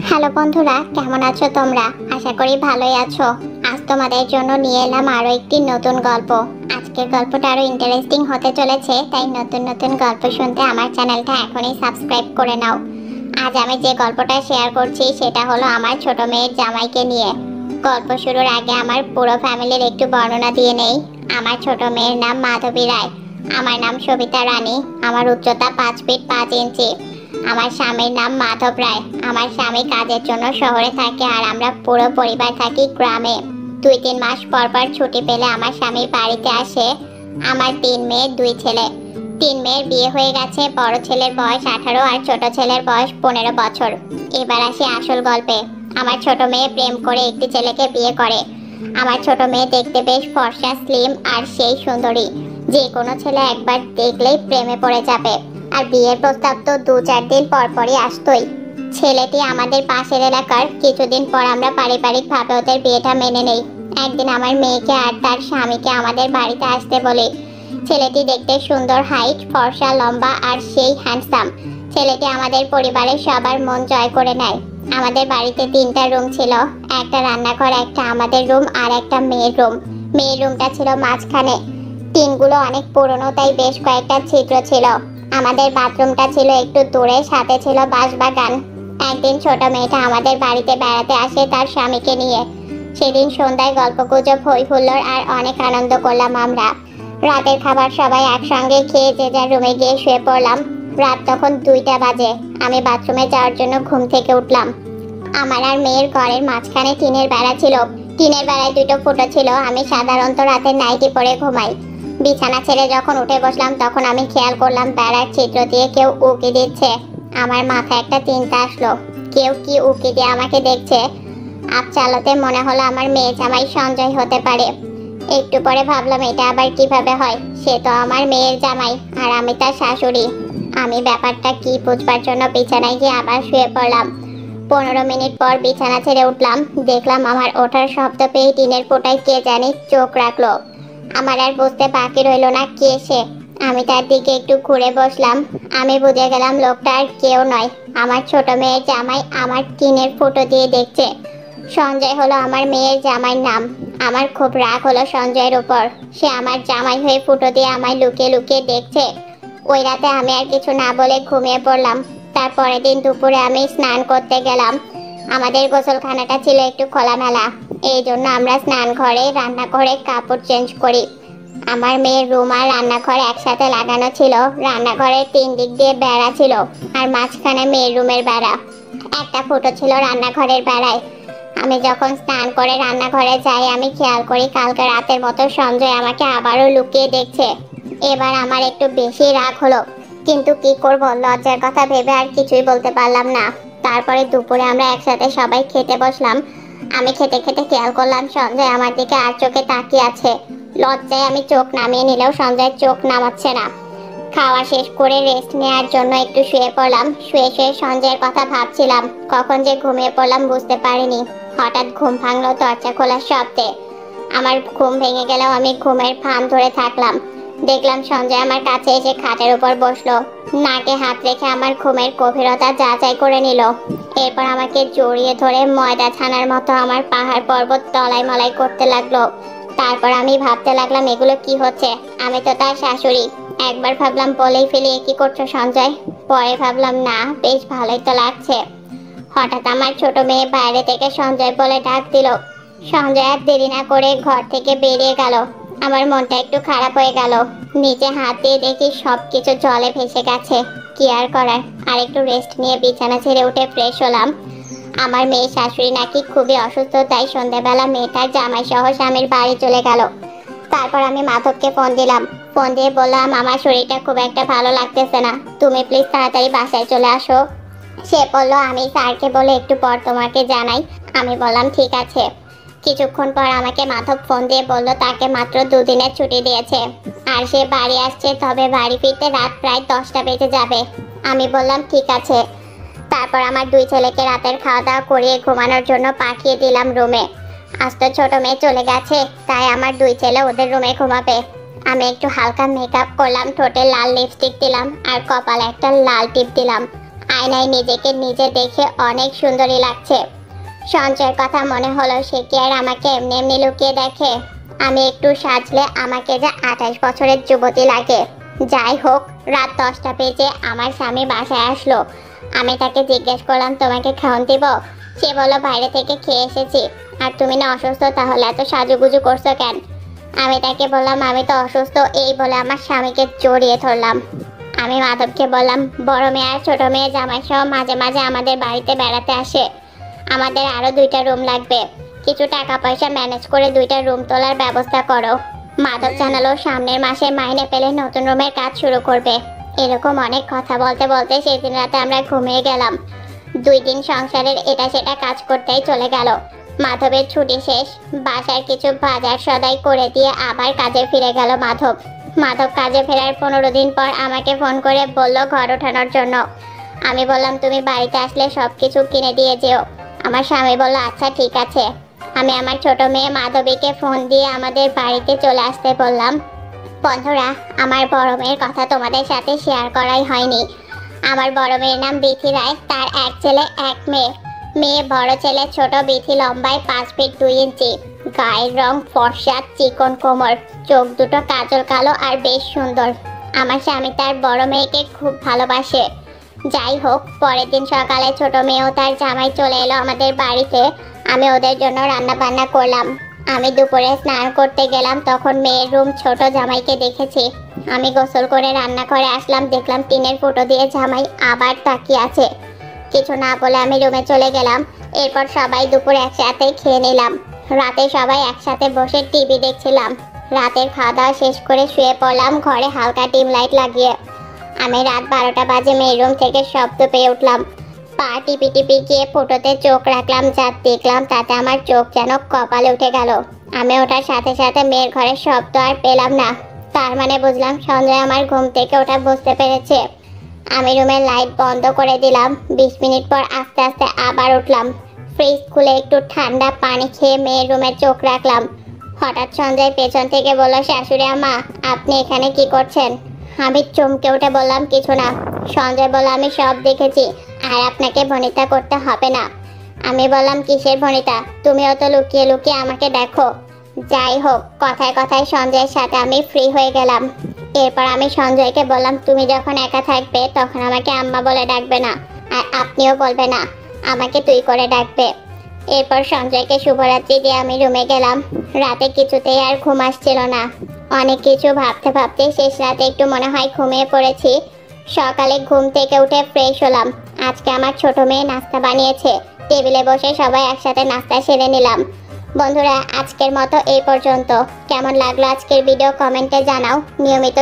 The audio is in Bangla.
হ্যালো বন্ধুরা, কেমন আছো তোমরা? আশা করি ভালোই আছো। আজ তোমাদের জন্য নিয়ে এলাম আরো একটি নতুন গল্প। আজকের গল্পটা আরো ইন্টারেস্টিং হতে চলেছে, তাই নতুন নতুন গল্প শুনতে আমার চ্যানেলটা এখনই সাবস্ক্রাইব করে নাও। আজ আমি যে গল্পটা শেয়ার করছি সেটা হলো আমার ছোট মেয়ের জামাইকে নিয়ে। গল্প শুরুর আগে আমার পুরো ফ্যামিলির একটু বর্ণনা দিয়ে নেই। আমার ছোট মেয়ের নাম মাধবী রায়। আমার নাম সবিতা রানী। আমার উচ্চতা 5 ফিট 5 ইঞ্চি। আমার স্বামীর নাম মাধব রায়। আমার স্বামী কাজের জন্য শহরে থাকে আর আমরা পুরো পরিবার থাকি গ্রামে। 2-3 মাস পর পর ছুটি পেলে আমার স্বামীর বাড়িতে আসে। আমার 3 মেয়ে 2 ছেলে। 3 মেয়ের বিয়ে হয়ে গেছে। বড় ছেলের বয়স 18 আর ছোট ছেলের বয়স 15 বছর। এবার আসি আসল গল্পে। আমার ছোট মেয়ে প্রেম করে একটি ছেলেকে বিয়ে করে। আমার ছোট মেয়ে দেখতে বেশ ফর্সা, স্লিম আর সেই সুন্দরী, যে কোনো ছেলে একবার দেখলেই প্রেমে পড়ে যাবে। আর বিয়ের প্রস্তাব তো 2-4 দিন পর পরই আসতোই। ছেলেটি আমাদের পাশের এলাকার। কিছুদিন পর আমরা পারিবারিকভাবে ওদের বিয়েটা মেনে নেই। একদিন আমার মেয়েকে আর তার স্বামীকে আমাদের বাড়িতে আসতে বলি। ছেলেটি দেখতে সুন্দর, হাইট, ফর্সা, লম্বা আর সেই হ্যান্ডসাম। ছেলেটি আমাদের পরিবারের সবার মন জয় করে নেয়। আমাদের বাড়িতে 3টা রুম ছিল। একটা রান্নাঘর, একটা আমাদের রুম আর একটা মেয়ের রুম। মেয়ের রুমটা ছিল মাঝখানে। টিনগুলো অনেক পুরনো, তাই বেশ কয়েকটা ছিদ্র ছিল। আমাদের বাথরুমটা ছিল একটু দূরে, সাথে ছিল বাঁশবাগান। একদিন ছোট মেয়েটা আমাদের বাড়িতে বেড়াতে আসে তার স্বামীকে নিয়ে। সেদিন সন্ধ্যায় গল্পগুজব, হই হুল্লোড় আর অনেক আনন্দ করলাম আমরা। রাতের খাবার সবাই একসঙ্গে খেয়ে যে যার রুমে গিয়ে শুয়ে পড়লাম। রাত তখন 2টা বাজে। আমি বাথরুমে যাওয়ার জন্য ঘুম থেকে উঠলাম। আমার আর মেয়ের ঘরের মাঝখানে টিনের বেড়া ছিল। টিনের বেড়ায় 2টো ফুটো ছিল। আমি সাধারণত রাতে নাইটি পরে ঘুমাই। বিছানা ছেড়ে যখন উঠে বসলাম তখন আমি খেয়াল করলাম বেড়ার ছিদ্র দিয়ে কেউ উঁকি দিচ্ছে। আমার মাথায় একটা চিন্তা আসলো, কেউ কি উঁকি দিয়ে আমাকে দেখছে? আবচালতে মনে হলো আমার মেয়ে জামাই সঞ্জয় হতে পারে। একটু পরে ভাবলাম এটা আবার কিভাবে হয়, সে তো আমার মেয়ের জামাই আর আমি তার শাশুড়ি। আমি ব্যাপারটা কি বুঝবার জন্য বিছানায় গিয়ে আবার শুয়ে পড়লাম। 15 মিনিট পর বিছানা ছেড়ে উঠলাম। দেখলাম আমার ওঠার শব্দ পেয়ে টিনের ফোঁটায় কে জানি চোখ রাখলো। আমার আর বুঝতে বাকি রইল না কে সে। আমি তার দিকে একটু ঘুরে বসলাম। আমি বুঝে গেলাম লোকটা আর কেউ নয়, আমার ছোট মেয়ের জামাই। আমার টিনের ফুটো দিয়ে দেখছে। সঞ্জয় হলো আমার মেয়ের জামাইয়ের নাম। আমার খুব রাগ হলো সঞ্জয়ের উপর। সে আমার জামাই হয়ে ফুটো দিয়ে আমায় লুকিয়ে লুকিয়ে দেখছে। ওই রাতে আমি আর কিছু না বলে ঘুমিয়ে পড়লাম। তারপরের দিন দুপুরে আমি স্নান করতে গেলাম। আমাদের গোসলখানাটা ছিল একটু খোলামেলা, এই জন্য আমরা স্নান ঘরে, রান্নাঘরে কাপড় চেঞ্জ করি। আমার মেয়ের রুম আর রান্নাঘর একসাথে লাগানো ছিল। রান্নাঘরের 3 দিক দিয়ে বেড়া ছিল আর মাঝখানে মেয়ের রুমের বেড়া। একটা ফুটো ছিল রান্নাঘরের বেড়ায়। আমি যখন স্নান করে রান্নাঘরে যাই আমি খেয়াল করি কালকে রাতের মতো সঞ্জয় আমাকে আবারও লুকিয়ে দেখছে। এবার আমার একটু বেশি রাগ হলো, কিন্তু কি করব, লজ্জার কথা ভেবে আর কিছুই বলতে পারলাম না। তারপরে দুপুরে আমরা একসাথে সবাই খেতে বসলাম। আমি খেতে খেতে খেয়াল করলাম সঞ্জয় আমার দিকে আর চোখে তাকিয়ে আছে। লজ্জায় আমি চোখ নামিয়ে নিলেও সঞ্জয় চোখ নামাচ্ছে না। খাওয়া শেষ করে রেস্ট নেওয়ার জন্য একটু শুয়ে পড়লাম। শুয়ে শুয়ে সঞ্জয়ের কথা ভাবছিলাম। কখন যে ঘুমিয়ে পড়লাম বুঝতে পারিনি। হঠাৎ ঘুম ভাঙলো দরজা খোলার শব্দে। আমার ঘুম ভেঙে গেলেও আমি ঘুমের ফাঁদ ধরে থাকলাম। দেখলাম সঞ্জয় আমার কাছে এসে খাটের উপর বসলো। নাকে হাত রেখে আমার ঘুমের গভীরতা যাচাই করে নিল। এরপর আমাকে জড়িয়ে ধরে ময়দা ছানার মতো আমার পাহাড় পর্বত তলাই মলাই করতে লাগলো। তারপর আমি ভাবতে লাগলাম এগুলো কি হচ্ছে, আমি তো তার শাশুড়ি। একবার ভাবলাম বলেই ফেলি, কি করছো সঞ্জয়? পরে ভাবলাম না, বেশ ভালোই তো লাগছে। হঠাৎ আমার ছোট মেয়ে বাইরে থেকে সঞ্জয় বলে ডাক দিল। সঞ্জয় আর দেরি না করে ঘর থেকে বেরিয়ে গেল। আমার মনটা একটু খারাপ হয়ে গেল। নিচে হাত দিয়ে দেখি সবকিছু জলে ভেসে গেছে। কি আর করার, আর একটু রেস্ট নিয়ে বিছানা ছেড়ে উঠে ফ্রেশ হলাম। আমার মেয়ে শাশুড়ি নাকি খুবই অসুস্থ, তাই সন্ধ্যাবেলা মেয়েটার জামাই সহ স্বামীর বাড়ি চলে গেল। তারপর আমি মাধবকে ফোন দিলাম। ফোন দিয়ে বললাম আমার শরীরটা খুব একটা ভালো লাগতেছে না, তুমি প্লিজ তাড়াতাড়ি বাসায় চলে আসো। সে বলল আমি স্যারকে বলে একটু পর তোমাকে জানাই। আমি বললাম ঠিক আছে। কিছুক্ষণ পর আমাকে মাধব ফোন দিয়ে বলল তাকে মাত্র 2 দিনের ছুটি দিয়েছে আর সে বাড়ি আসছে, তবে বাড়ি ফিরতে রাত প্রায় 10টা বেজে যাবে। আমি বললাম ঠিক আছে। তারপর আমার 2 ছেলেকে রাতের খাওয়া দাওয়া করিয়ে ঘুমানোর জন্য পাঠিয়ে দিলাম রুমে। আজ তো ছোট মেয়ে চলে গেছে, তাই আমার 2 ছেলে ওদের রুমে ঘুমাবে। আমি একটু হালকা মেকআপ করলাম, ঠোঁটে লাল লিপস্টিক দিলাম আর কপালে একটা লাল টিপ দিলাম। আয়নায় নিজেকে নিজে দেখে অনেক সুন্দরী লাগছে। সঞ্জয়ের কথা মনে হলো, সে কি আর আমাকে এমনি এমনি লুকিয়ে দেখে? আমি একটু সাজলে আমাকে যে 28 বছরের যুবতী লাগে। যাই হোক, রাত 10টা বেজে আমার স্বামী বাসায় আসলো। আমি তাকে জিজ্ঞেস করলাম, তোমাকে খাওয়ান দিব? সে বলল, বাইরে থেকে খেয়ে এসেছি। আর তুমি না অসুস্থ, তাহলে এত সাজুগুজু করছো কেন? আমি তাকে বললাম, আমি তো অসুস্থ। এই বলে আমার স্বামীকে জড়িয়ে ধরলাম। আমি মাধবকে বললাম, বড় মেয়ে আর ছোট মেয়ে জামাই সহ মাঝে মাঝে আমাদের বাড়িতে বেড়াতে আসে। আমাদের আরো 2টা রুম লাগবে। কিছু টাকা পয়সা ম্যানেজ করে 2টা রুম তোলার ব্যবস্থা করো। মাধব জানালো, সামনের মাসে মাইনে পেলে নতুন রুমের কাজ শুরু করবে। এরকম অনেক কথা বলতে বলতে সেদিন রাতে আমরা ঘুমিয়ে গেলাম। 2 দিন সংসারের এটা সেটা কাজ করতেই চলে গেল। মাধবের ছুটি শেষ, বাসার কিছু বাজার সদাই করে দিয়ে আবার কাজে ফিরে গেল মাধব। মাধব কাজে ফেরার 15 দিন পর আমাকে ফোন করে বলল ঘর ওঠানোর জন্য। আমি বললাম, তুমি বাড়িতে আসলে সব কিছু কিনে দিয়ে যেও। আমার স্বামী বলল, আচ্ছা ঠিক আছে। আমি আমার ছোট মেয়ে মাধবীকে ফোন দিয়ে আমাদের বাড়িতে চলে আসতে বললাম। বন্ধুরা, আমার বড় মেয়ের কথা তোমাদের সাথে শেয়ার করাই হয়নি। আমার বড় মেয়ের নাম বিথি রায়। তার 1 ছেলে 1 মেয়ে। মেয়ে বড় ছেলে ছোট, বিথি লম্বায় 5 ফিট 2 ইঞ্চি, গায়ের রং ফর্সা, চিকন কোমর, চোখ দুটো কাজল কালো আর বেশ সুন্দর। আমার স্বামী তার বড় মেয়েকে খুব ভালোবাসে। যাই হোক, পরের দিন সকালে ছোট মেয়েও তার জামাই চলে এলো আমাদের বাড়িতে। আমি ওদের জন্য রান্না বান্না করলাম। আমি দুপুরে স্নান করতে গেলাম, তখন মেয়ের রুম ছোট জামাইকে দেখেছি। আমি গোসল করে রান্না করে আসলাম, দেখলাম টিনের ফুটো দিয়ে জামাই আবার তাকিয়ে আছে। কিছু না বলে আমি রুমে চলে গেলাম। এরপর সবাই দুপুর একসাথে খেয়ে নিলাম। রাতে সবাই একসাথে বসে টিভি দেখছিলাম। রাতের খাওয়া দাওয়া শেষ করে শুয়ে পড়লাম ঘরে হালকা ডিম লাইট লাগিয়ে। আমি রাত 12টা বাজে মেয়ের রুম থেকে শব্দ পেয়ে উঠলাম। পা টিপি টিপি গিয়ে ফুটোতে চোখ রাখলাম, যা দেখলাম তাতে আমার চোখ যেন কপালে উঠে গেল। আমি ওঠার সাথে সাথে মেয়ের ঘরের শব্দ আর পেলাম না। তার মানে বুঝলাম সঞ্জয় আমার ঘুম থেকে ওঠা বুঝতে পেরেছে। আমি রুমের লাইট বন্ধ করে দিলাম। 20 মিনিট পর আস্তে আস্তে আবার উঠলাম। ফ্রিজ খুলে একটু ঠান্ডা পানি খেয়ে মেয়ের রুমে চোখ রাখলাম। হঠাৎ সঞ্জয় পেছন থেকে বলল, শাশুড়ি আম্মা, আপনি এখানে কি করছেন? আমি চমকে উঠে বললাম, কিছু না। সঞ্জয় বলল, আমি সব দেখেছি, আর আপনাকে ভনিতা করতে হবে না। আমি বললাম, কিসের ভনিতা? তুমিও তো লুকিয়ে লুকিয়ে আমাকে দেখো। যাই হোক, কথায় কথায় সঞ্জয়ের সাথে আমি ফ্রি হয়ে গেলাম। এরপর আমি সঞ্জয়কে বললাম, তুমি যখন একা থাকবে তখন আমাকে আম্মা বলে ডাকবে না, আর আপনিও বলবে না, আমাকে তুই করে ডাকবে। এরপর সঞ্জয়কে শুভরাত্রি দিয়ে আমি রুমে গেলাম। রাতে কিছুতেই আর ঘুম আসছিল না। অনেক কিছু ভাবতে ভাবতে শেষ রাতে একটু মনে হয় ঘুমিয়ে পড়েছি। সকালে ঘুম থেকে উঠে ফ্রেশ হলাম। আজকে আমার ছোট মেয়ে নাস্তা বানিয়েছে। টেবিলে বসে সবাই একসাথে নাস্তা সেরে নিলাম। বন্ধুরা, আজকের মতো এই পর্যন্ত। কেমন লাগলো আজকের ভিডিও কমেন্টে জানাও। নিয়মিত